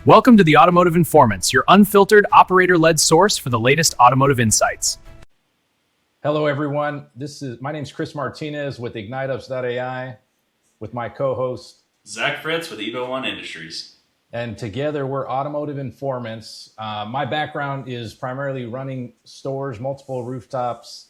Welcome to the Automotive Informants, your unfiltered, operator-led source for the latest automotive insights. Hello, everyone. My name's Chris Martinez with IgniteUps.ai, with my co-host Zach Fritz with Evo One Industries. And together we're Automotive Informants. My background is primarily running stores, multiple rooftops.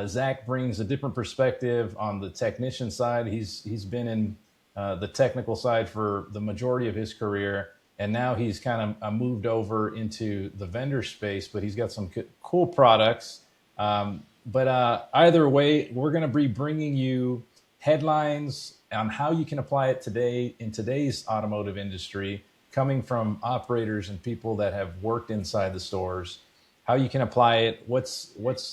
Zach brings a different perspective on the technician side. He's been in the technical side for the majority of his career. And now he's kind of moved over into the vendor space, but he's got some cool products. But either way, we're going to be bringing you headlines on how you can apply it today in today's automotive industry, coming from operators and people that have worked inside the stores, how you can apply it, what's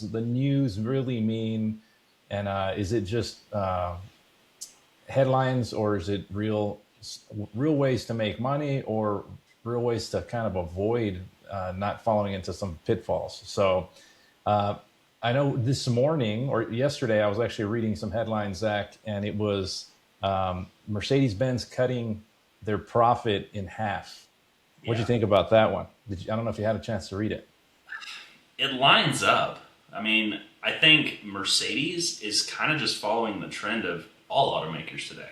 the news really mean, and is it just headlines, or is it real ways to make money, or real ways to kind of avoid not falling into some pitfalls. So I know this morning or yesterday, I was actually reading some headlines, Zach, and it was Mercedes-Benz cutting their profit in half. Yeah. What'd you think about that one? I don't know if you had a chance to read it. It lines up. I mean, I think Mercedes is kind of just following the trend of all automakers today.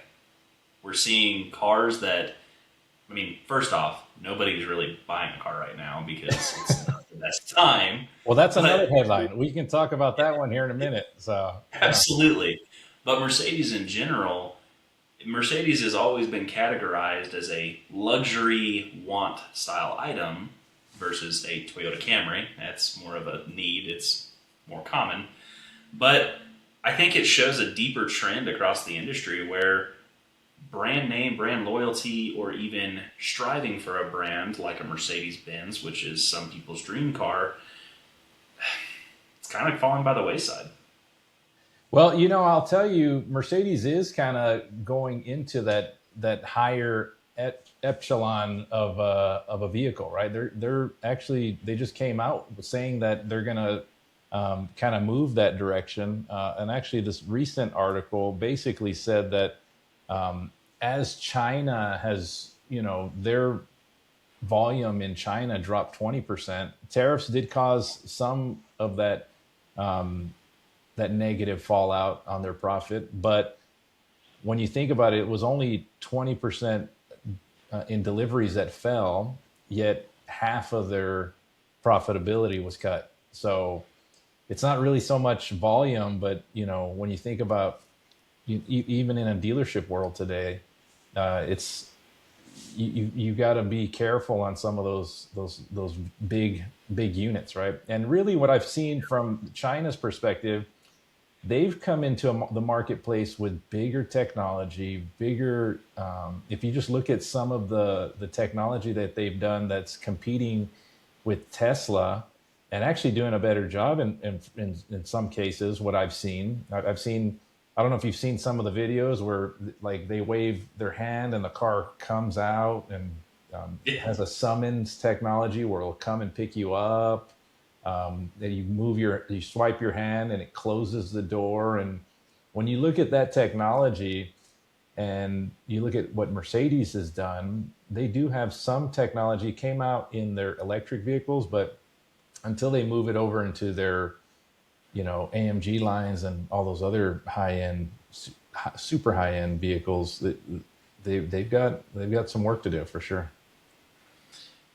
We're seeing cars that, I mean, first off, nobody's really buying a car right now because it's not the best time. Well, that's another headline. We can talk about that one here in a minute. So absolutely. But Mercedes in general, Mercedes has always been categorized as a luxury want style item versus a Toyota Camry. That's more of a need. It's more common. But I think it shows a deeper trend across the industry where brand name, brand loyalty, or even striving for a brand like a Mercedes-Benz, which is some people's dream car, it's kind of falling by the wayside. Well, you know, I'll tell you, Mercedes is kind of going into that higher echelon of a vehicle, right? They're actually, they just came out saying that they're going to kind of move that direction. And actually, this recent article basically said that as China has, you know, their volume in China dropped 20%, tariffs did cause some of that that negative fallout on their profit. But when you think about it, it was only 20% in deliveries that fell, yet half of their profitability was cut. So it's not really so much volume, but, you know, when you think about even in a dealership world today, it's you got to be careful on some of those big units, right? And really, what I've seen from China's perspective, they've come into the marketplace with bigger technology, bigger. If you just look at some of the technology that they've done, that's competing with Tesla, and actually doing a better job in some cases. What I've seen. I don't know if you've seen some of the videos where like they wave their hand and the car comes out, and it has a summons technology where it'll come and pick you up. Then you swipe your hand and it closes the door. And when you look at that technology and you look at what Mercedes has done, they do have some technology came out in their electric vehicles, but until they move it over into their, you know, AMG lines and all those other high-end, super high-end vehicles, they've got some work to do for sure.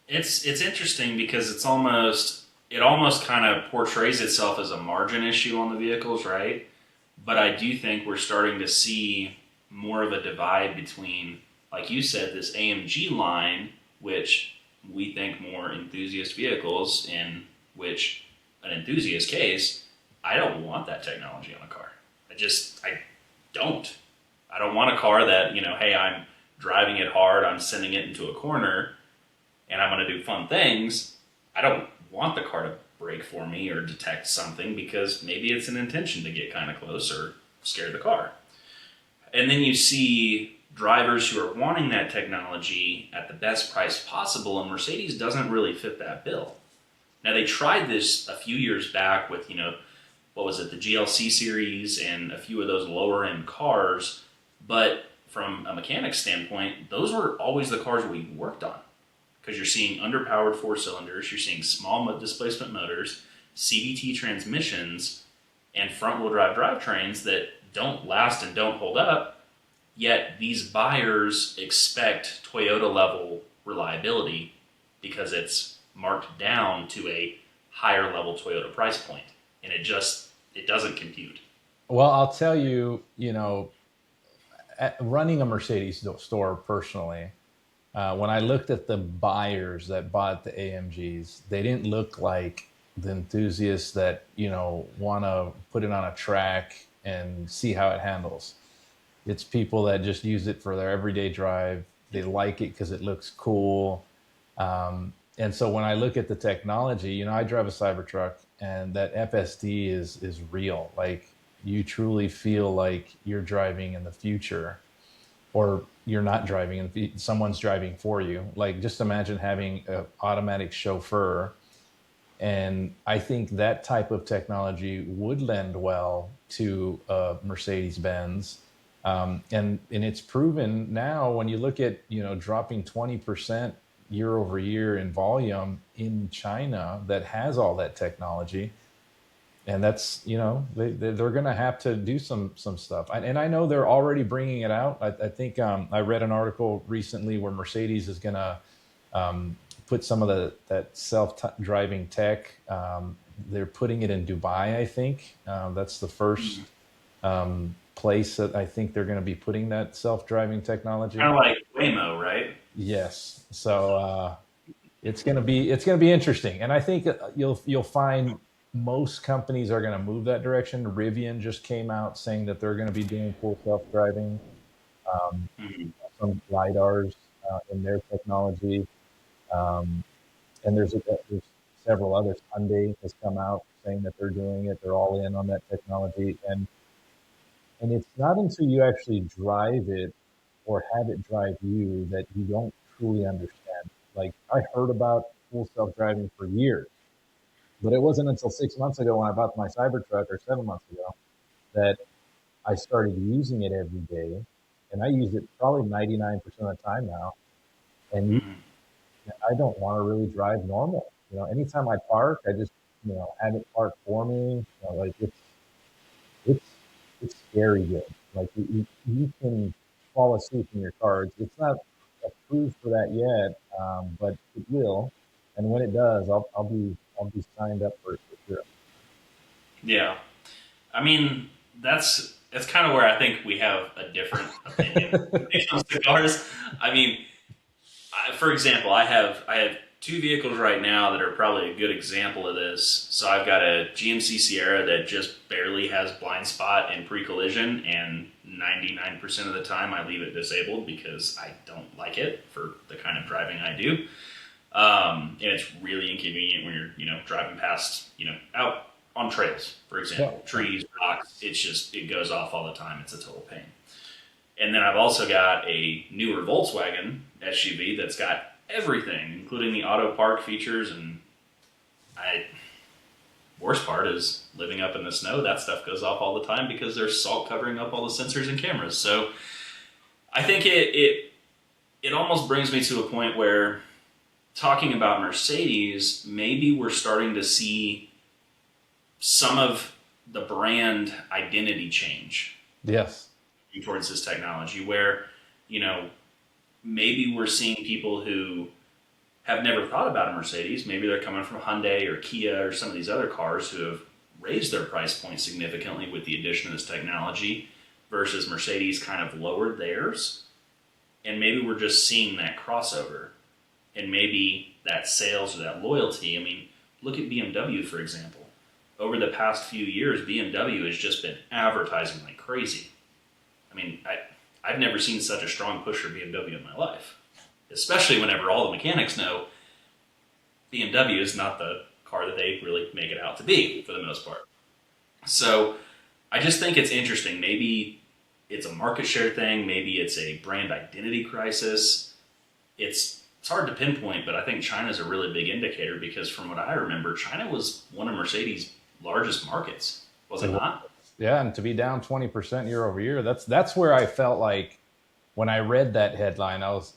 It's interesting because it almost kind of portrays itself as a margin issue on the vehicles, right? But I do think we're starting to see more of a divide between, like you said, this AMG line, which we think more enthusiast vehicles, in which an enthusiast case, I don't want that technology on a car. I don't. I don't want a car that, you know, hey, I'm driving it hard, I'm sending it into a corner, and I'm going to do fun things. I don't want the car to brake for me or detect something because maybe it's an intention to get kind of close or scare the car. And then you see drivers who are wanting that technology at the best price possible, and Mercedes doesn't really fit that bill. Now, they tried this a few years back with, you know, what was it, the GLC series and a few of those lower end cars. But from a mechanic standpoint, those were always the cars we worked on. because you're seeing underpowered four cylinders, you're seeing small displacement motors, CVT transmissions, and front wheel drive drivetrains that don't last and don't hold up. Yet these buyers expect Toyota level reliability because it's marked down to a higher level Toyota price point, and it doesn't compute. Well, I'll tell you, running a Mercedes store personally, when I looked at the buyers that bought the AMGs, they didn't look like the enthusiasts that, want to put it on a track and see how it handles. It's people that just use it for their everyday drive. They like it because it looks cool. And so when I look at the technology, I drive a Cybertruck, and that FSD is real. Like, you truly feel like you're driving in the future, or you're not driving, someone's driving for you. Like, just imagine having an automatic chauffeur. And I think that type of technology would lend well to Mercedes-Benz. And it's proven now when you look at, dropping 20% year over year in volume in China that has all that technology. And that's, they're going to have to do some stuff. And I know they're already bringing it out. I think I read an article recently where Mercedes is going to put some of that self-driving tech. They're putting it in Dubai, I think. That's the first place that I think they're going to be putting that self-driving technology. Kind of like Waymo, right? Yes. So it's going to be interesting, and I think you'll find most companies are going to move that direction. Rivian just came out saying that they're going to be doing full self-driving, some lidars in their technology, and there's several others. Hyundai has come out saying that they're doing it. They're all in on that technology, and it's not until you actually drive it or have it drive you that you don't truly understand. Like, I heard about full self-driving for years, but it wasn't until 6 months ago when I bought my Cybertruck, or 7 months ago, that I started using it every day. And I use it probably 99% of the time now. And I don't want to really drive normal. Anytime I park, I just, have it park for me. Like, it's scary good. Like, you can fall asleep in your car. It's not approved for that yet, but it will. And when it does, I'll be signed up for it for sure. Yeah, I mean, that's kind of where I think we have a different opinion when it comes to cars. I mean, for example, I have two vehicles right now that are probably a good example of this. So I've got a GMC Sierra that just barely has blind spot and pre-collision, and 99% of the time I leave it disabled because I don't like it for the kind of driving I do. And it's really inconvenient when you're, driving past, out on trails, for example, trees, rocks. It goes off all the time. It's a total pain. And then I've also got a newer Volkswagen SUV that's got everything, including the auto park features. And worst part is living up in the snow. That stuff goes off all the time because there's salt covering up all the sensors and cameras. So I think it almost brings me to a point where, talking about Mercedes, maybe we're starting to see some of the brand identity change. Yes. Towards this technology, where, maybe we're seeing people who have never thought about a Mercedes. Maybe they're coming from Hyundai or Kia or some of these other cars who have raised their price point significantly with the addition of this technology, versus Mercedes kind of lowered theirs. And maybe we're just seeing that crossover. And maybe that sales or that loyalty. I mean, look at BMW, for example. Over the past few years, BMW has just been advertising like crazy. I mean, I've never seen such a strong push for BMW in my life, especially whenever all the mechanics know BMW is not the car that they really make it out to be for the most part. So I just think it's interesting. Maybe it's a market share thing. Maybe it's a brand identity crisis. It's hard to pinpoint, but I think China's a really big indicator, because from what I remember, China was one of Mercedes' largest markets, was it not? Yeah, and to be down 20% year over year, that's where I felt like when I read that headline, I was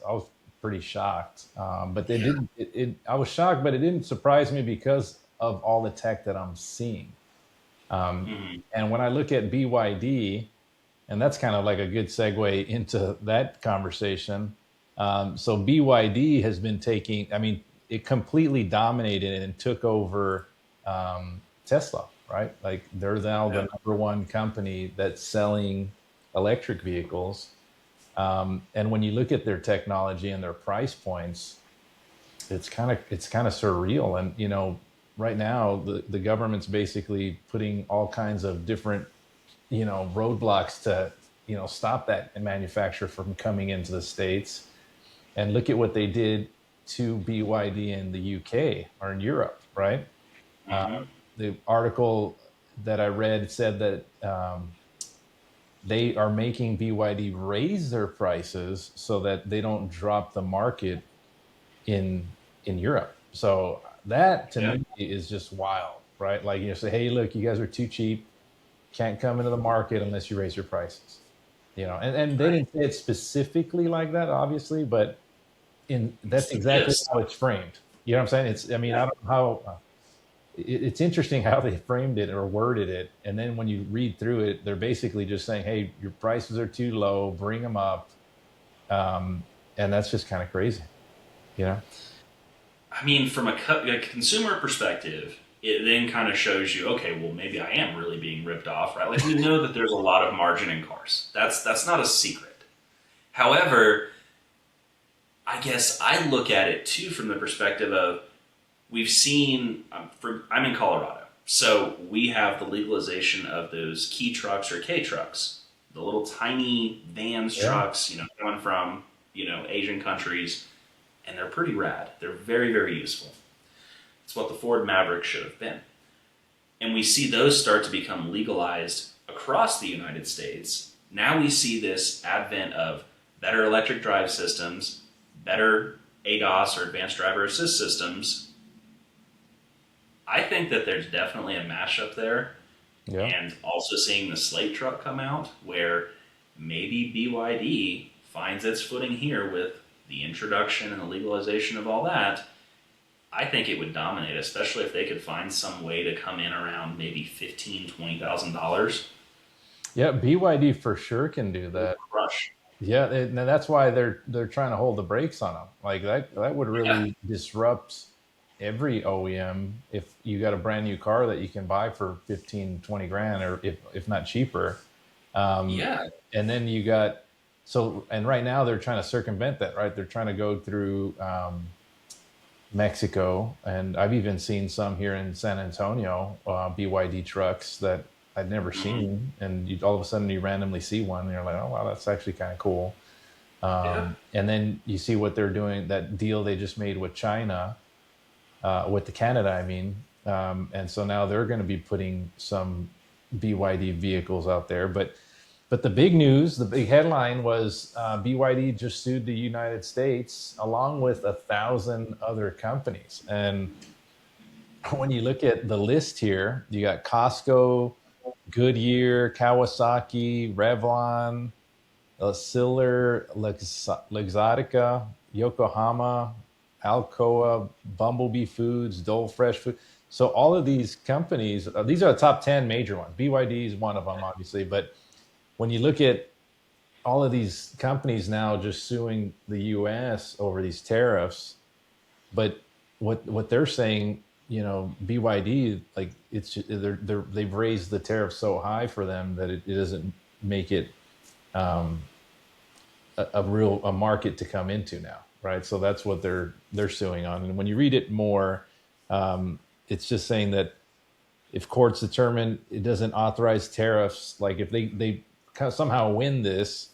pretty shocked. But they didn't. I was shocked, but it didn't surprise me because of all the tech that I'm seeing. And when I look at BYD, and that's kind of like a good segue into that conversation. So BYD has been taking, I mean, it completely dominated and took over Tesla, right? Like they're now the number one company that's selling electric vehicles. And when you look at their technology and their price points, it's kind of surreal. And you know, right now the government's basically putting all kinds of different, you know, roadblocks to, you know, stop that manufacturer from coming into the States. And look at what they did to BYD in the UK or in Europe, right? The article that I read said that they are making BYD raise their prices so that they don't drop the market in Europe. So that to me is just wild, right? Like you say, hey, look, you guys are too cheap. Can't come into the market unless you raise your prices, you know. And they didn't say it specifically like that, obviously, but that's exactly how it's framed. You know what I'm saying? It's, I mean, I don't know how. It's interesting how they framed it or worded it, and then when you read through it, they're basically just saying, "Hey, your prices are too low. Bring them up," and that's just kind of crazy, you know. I mean, from a consumer perspective, it then kind of shows you, okay, well, maybe I am really being ripped off, right? Like we know that there's a lot of margin in cars. That's not a secret. However, I guess I look at it too from the perspective of we've seen. I'm in Colorado, so we have the legalization of those key trucks or K trucks, the little tiny vans, trucks, you know, coming from, you know, Asian countries, and they're pretty rad. They're very, very useful. It's what the Ford Maverick should have been. And we see those start to become legalized across the United States. Now we see this advent of better electric drive systems, better ADAS or advanced driver assist systems. I think that there's definitely a mashup there. Yeah. And also seeing the slate truck come out where maybe BYD finds its footing here with the introduction and the legalization of all that. I think it would dominate, especially if they could find some way to come in around maybe $15,000-$20,000. Yeah, BYD for sure can do that. Crush. Yeah, and that's why they're trying to hold the brakes on them. Like that would really disrupt every OEM if you got a brand new car that you can buy for 15, 20 grand, or if not cheaper. And then you got and right now they're trying to circumvent that, right? They're trying to go through Mexico, and I've even seen some here in San Antonio, BYD trucks that I'd never seen, and all of a sudden you randomly see one, and you're like, oh wow, that's actually kind of cool. And then you see what they're doing, that deal they just made with China, with Canada, I mean, and so now they're going to be putting some BYD vehicles out there, but the big news, the big headline was BYD just sued the United States along with 1,000 other companies. And when you look at the list here, you got Costco, Goodyear, Kawasaki, Revlon, Siller, Luxottica, Yokohama, Alcoa, Bumblebee Foods, Dole Fresh Food. So all of these companies, these are the top 10 major ones. BYD is one of them, obviously, but when you look at all of these companies now just suing the U.S. over these tariffs, but what they're saying, you know, BYD, like they've raised the tariff so high for them that it doesn't make it a market to come into now, right? So that's what they're suing on. And when you read it more, it's just saying that if courts determine it doesn't authorize tariffs, like if they somehow win this,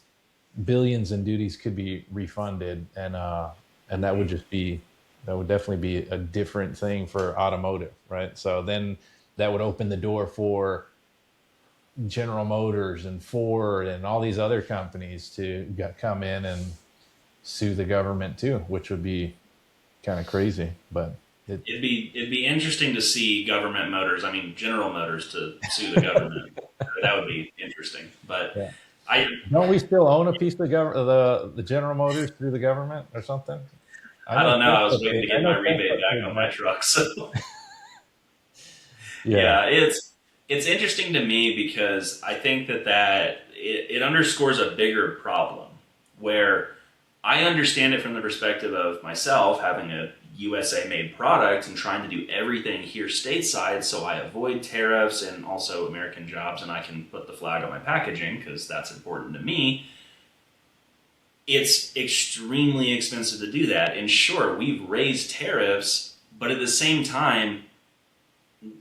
billions in duties could be refunded, and that would definitely be a different thing for automotive, right? So then that would open the door for General Motors and Ford and all these other companies to come in and sue the government too, which would be kind of crazy. But it'd be interesting to see General Motors to sue the government. That would be interesting. But I Don't we still own a piece of the General Motors through the government or something? I don't know. I was waiting to I get my know rebate Tesla back paid on my back. truck. So Yeah. yeah, it's interesting to me because I think it underscores a bigger problem where I understand it from the perspective of myself having a USA made product and trying to do everything here stateside so I avoid tariffs and also American jobs and I can put the flag on my packaging because that's important to me. It's extremely expensive to do that. And sure, we've raised tariffs, but at the same time,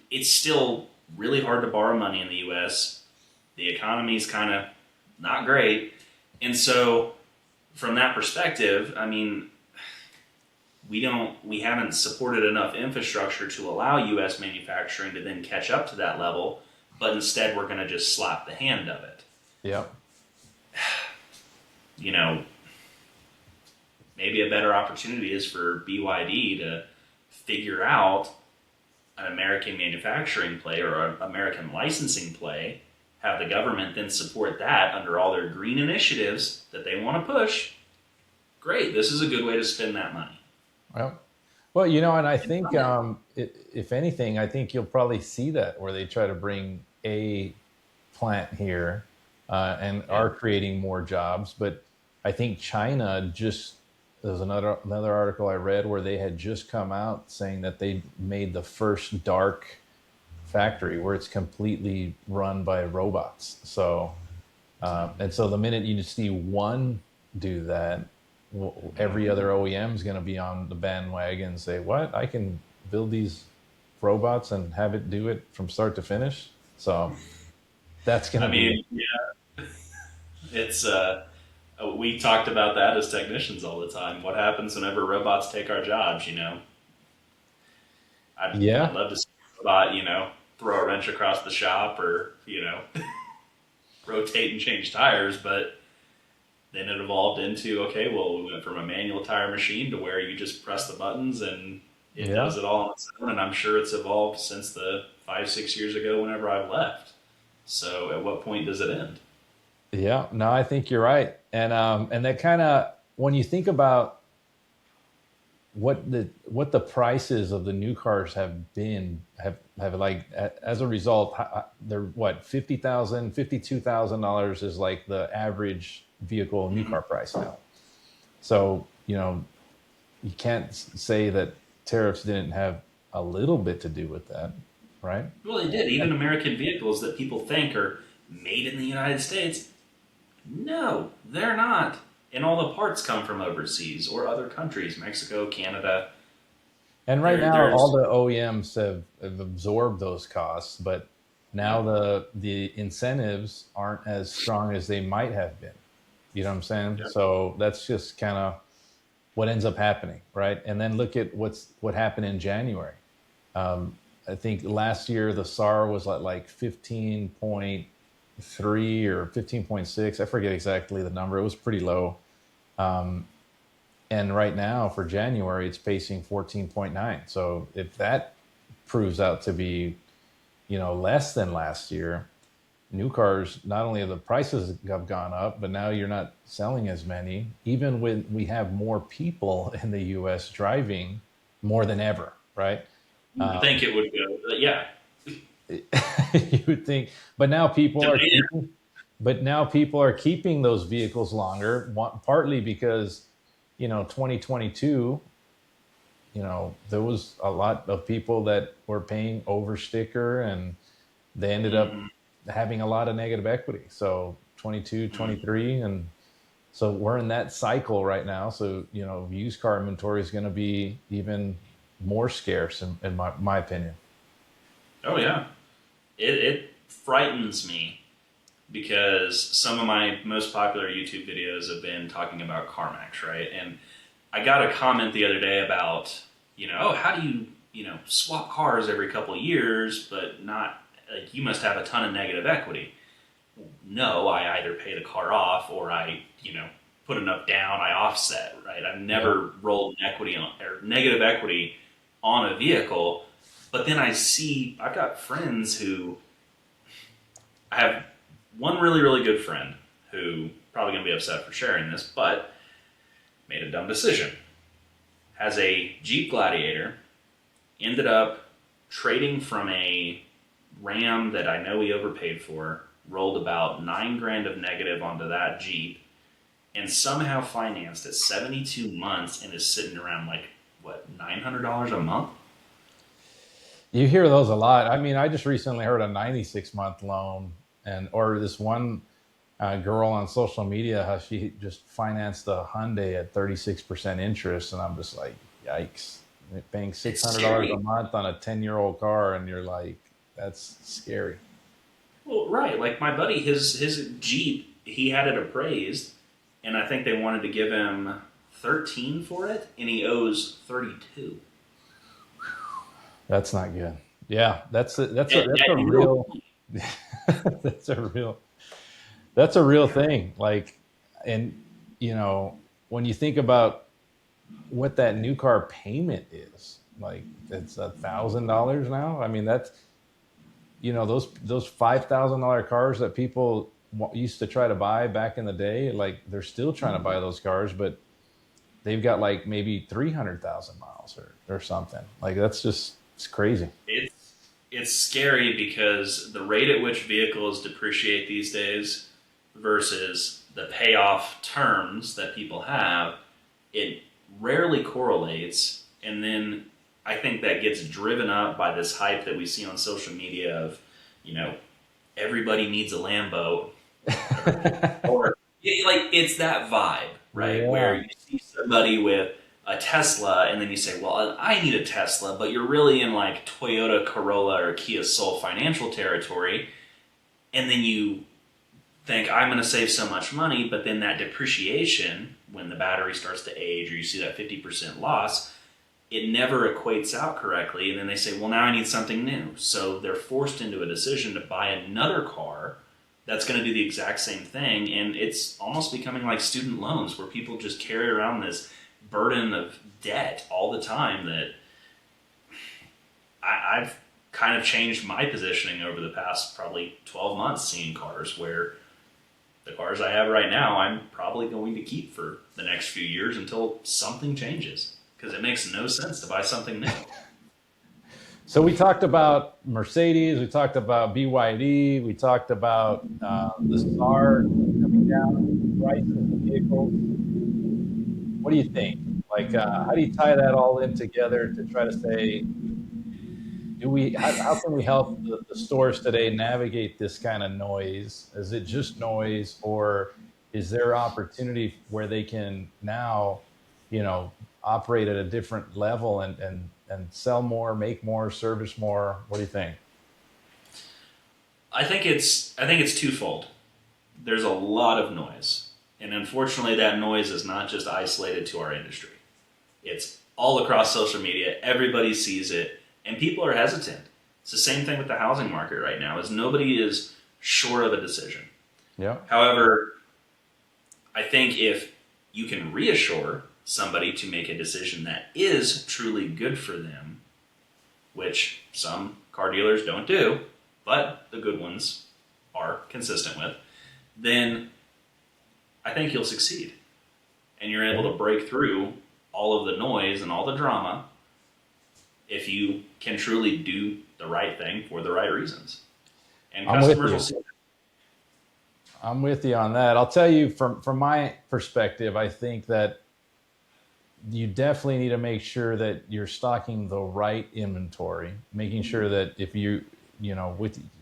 it's still really hard to borrow money in the US. The economy is kind of not great. And so, from that perspective, I mean, we haven't supported enough infrastructure to allow US manufacturing to then catch up to that level, but instead we're going to just slap the hand of it. Yep. You know, maybe a better opportunity is for BYD to figure out an American manufacturing play or an American licensing play, have the government then support that under all their green initiatives that they want to push. Great, this is a good way to spend that money. Well, and I think if anything, I think you'll probably see that where they try to bring a plant here and are creating more jobs. But I think China there's another article I read where they had just come out saying that they made the first dark factory where it's completely run by robots. So and so the minute you see one do that, every other OEM is going to be on the bandwagon and say, "What? I can build these robots and have it do it from start to finish." So that's going to be. Yeah, it's we talked about that as technicians all the time. What happens whenever robots take our jobs? I'd love to see a robot, throw a wrench across the shop or rotate and change tires, but then it evolved into, okay, well, we went from a manual tire machine to where you just press the buttons and it does it all on its own. And I'm sure it's evolved since the 5-6 years ago whenever I left. So at what point does it end? Yeah, no, I think you're right. And that kind of, when you think about what the prices of the new cars have been, have like, as a result, they're what, $52,000 is like the average vehicle new car price now. So, you can't say that tariffs didn't have a little bit to do with that, right? Well, they did. Even American vehicles that people think are made in the United States, no, they're not. And all the parts come from overseas or other countries, Mexico, Canada. And right now, all the OEMs have absorbed those costs, but now the incentives aren't as strong as they might have been. You know what I'm saying? Yeah. So that's just kind of what ends up happening, right? And then look at what happened in January. I think last year the SAAR was at like 15.3 or 15.6. I forget exactly the number. It was pretty low. And right now for January, it's pacing 14.9. So if that proves out to be, less than last year, new cars, not only the prices have gone up, but now you're not selling as many, even when we have more people in the U.S. driving more than ever, right? I think it would go, yeah. You would think, but now people are keeping those vehicles longer, partly because, 2022, there was a lot of people that were paying over sticker and they ended up having a lot of negative equity. So 22, 23. And so we're in that cycle right now. So, used car inventory is going to be even more scarce in my opinion. Oh yeah. It frightens me because some of my most popular YouTube videos have been talking about CarMax, right? And I got a comment the other day about, how do you, swap cars every couple of years, but not, like, you must have a ton of negative equity. No, I either pay the car off or I, put enough down, I offset, right? I've never rolled negative equity on a vehicle. But then I've got friends I have one really, really good friend who probably going to be upset for sharing this, but made a dumb decision. Has a Jeep Gladiator, ended up trading from a Ram that I know he overpaid for, rolled about $9,000 of negative onto that Jeep, and somehow financed at 72 months and is sitting around like, what, $900 a month? You hear those a lot. I mean, I just recently heard a 96-month loan, or this one girl on social media, how she just financed a Hyundai at 36% interest, and I'm just like, yikes! Paying $600 a month on a 10-year-old car, and you're like, that's scary. Well, right. Like my buddy, his Jeep, he had it appraised, and I think they wanted to give him 13 for it, and he owes 32. That's not good. Yeah, that's a real that's a real thing. Like, and you know, when you think about what that new car payment is, like it's $1,000 now. I mean, that's, you know, those $5,000 cars that people used to try to buy back in the day, like they're still trying to buy those cars, but they've got like maybe 300,000 miles or something. Like that's just, it's crazy. It's scary because the rate at which vehicles depreciate these days versus the payoff terms that people have, it rarely correlates. And then I think that gets driven up by this hype that we see on social media of, you know, everybody needs a Lambo. Or like it's that vibe, right? Yeah. Where you see somebody with a Tesla and then you say, well, I need a Tesla, but you're really in like Toyota Corolla or Kia Soul financial territory. And then you think, I'm going to save so much money, but then that depreciation, when the battery starts to age or you see that 50% loss, it never equates out correctly. And then they say, well, now I need something new. So they're forced into a decision to buy another car that's going to do the exact same thing. And it's almost becoming like student loans where people just carry around this burden of debt all the time that I've kind of changed my positioning over the past probably 12 months seeing cars where the cars I have right now, I'm probably going to keep for the next few years until something changes because it makes no sense to buy something new. So we talked about Mercedes, we talked about BYD, we talked about the SAAR coming down, price of the vehicles. What do you think? Like, how do you tie that all in together to try to say, how can we help the stores today navigate this kind of noise? Is it just noise, or is there opportunity where they can now, you know, operate at a different level and sell more, make more, service more? What do you think? I think it's twofold. There's a lot of noise, and unfortunately, that noise is not just isolated to our industry. It's all across social media. Everybody sees it, and people are hesitant. It's the same thing with the housing market right now. Is nobody is sure of a decision. Yeah. However, I think if you can reassure somebody to make a decision that is truly good for them, which some car dealers don't do, but the good ones are consistent with, then I think you'll succeed. And you're able to break through all of the noise and all the drama if you can truly do the right thing for the right reasons. And customers will see that. I'm with you on that. I'll tell you from my perspective, I think that you definitely need to make sure that you're stocking the right inventory, making sure that if you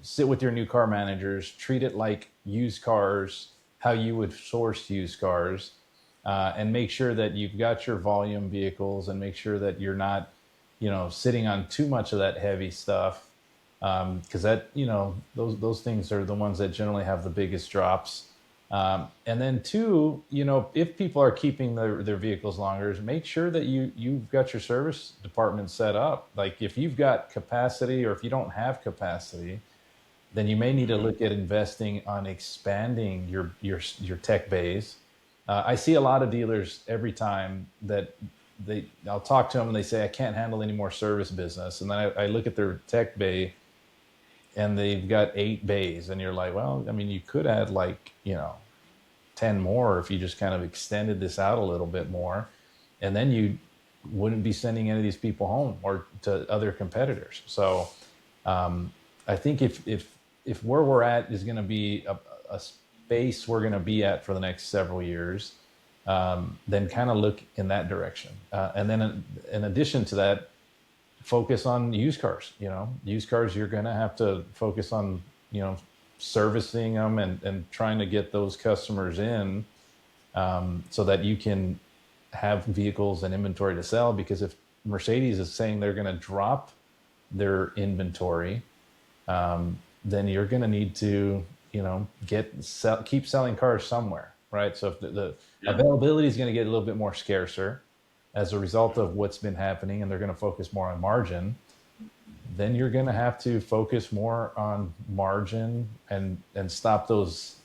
sit with your new car managers, treat it like used cars, how you would source used cars, and make sure that you've got your volume vehicles and make sure that you're not, sitting on too much of that heavy stuff. Because that, those things are the ones that generally have the biggest drops. And then two, if people are keeping their vehicles longer, make sure that you've got your service department set up. Like if you've got capacity or if you don't have capacity, then you may need to look at investing on expanding your tech base. I see a lot of dealers every time that I'll talk to them and they say, I can't handle any more service business. And then I look at their tech bay and they've got 8 bays and you're like, well, I mean, you could add 10 more if you just kind of extended this out a little bit more, and then you wouldn't be sending any of these people home or to other competitors. So I think if where we're at is going to be a space we're going to be at for the next several years, then kind of look in that direction. And then in addition to that, focus on used cars. Used cars, you're going to have to focus on, servicing them and trying to get those customers in so that you can have vehicles and inventory to sell. Because if Mercedes is saying they're going to drop their inventory, then you're going to need to, keep selling cars somewhere, right? So if the availability is going to get a little bit more scarcer as a result of what's been happening, and they're going to focus more on margin, then you're going to have to focus more on margin and stop those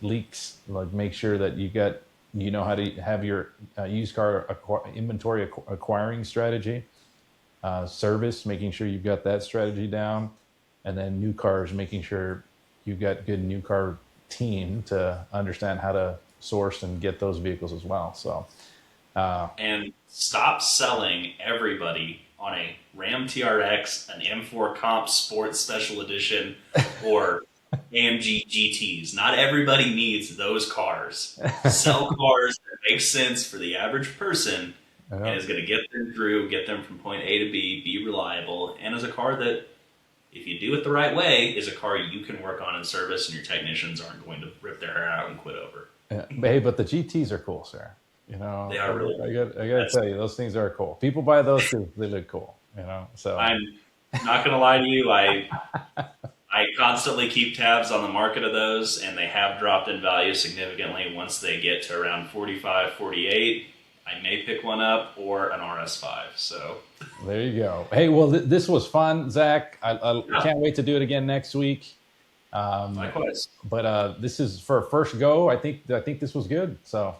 leaks. Like, make sure that you know how to have your used car inventory acquiring strategy, service, making sure you've got that strategy down, and then new cars, making sure you've got good new car team to understand how to source and get those vehicles as well. So, and stop selling everybody on a Ram TRX, an M4 Comp Sports Special Edition, or AMG GTs. Not everybody needs those cars. Sell cars that make sense for the average person and is going to get them from point A to B, be reliable, and is a car that, if you do it the right way, is a car you can work on and service, and your technicians aren't going to rip their hair out and quit over. Hey, but the GTs are cool, sir. They are really cool. I got to tell you, those things are cool. People buy those because they look cool, So I'm not going to lie to you. I constantly keep tabs on the market of those, and they have dropped in value significantly. Once they get to around 45, 48, I may pick one up, or an RS5. So there you go. Hey, well, this was fun, Zach. I can't wait to do it again next week. Likewise. But this is for a first go. I think this was good. So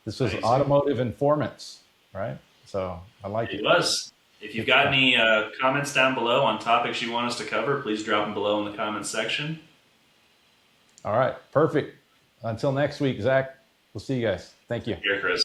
this was Automotive Informants, right? So I like it. It was. If you've got any comments down below on topics you want us to cover, please drop them below in the comments section. All right. Perfect. Until next week, Zach, we'll see you guys. Thank you. Here, Chris.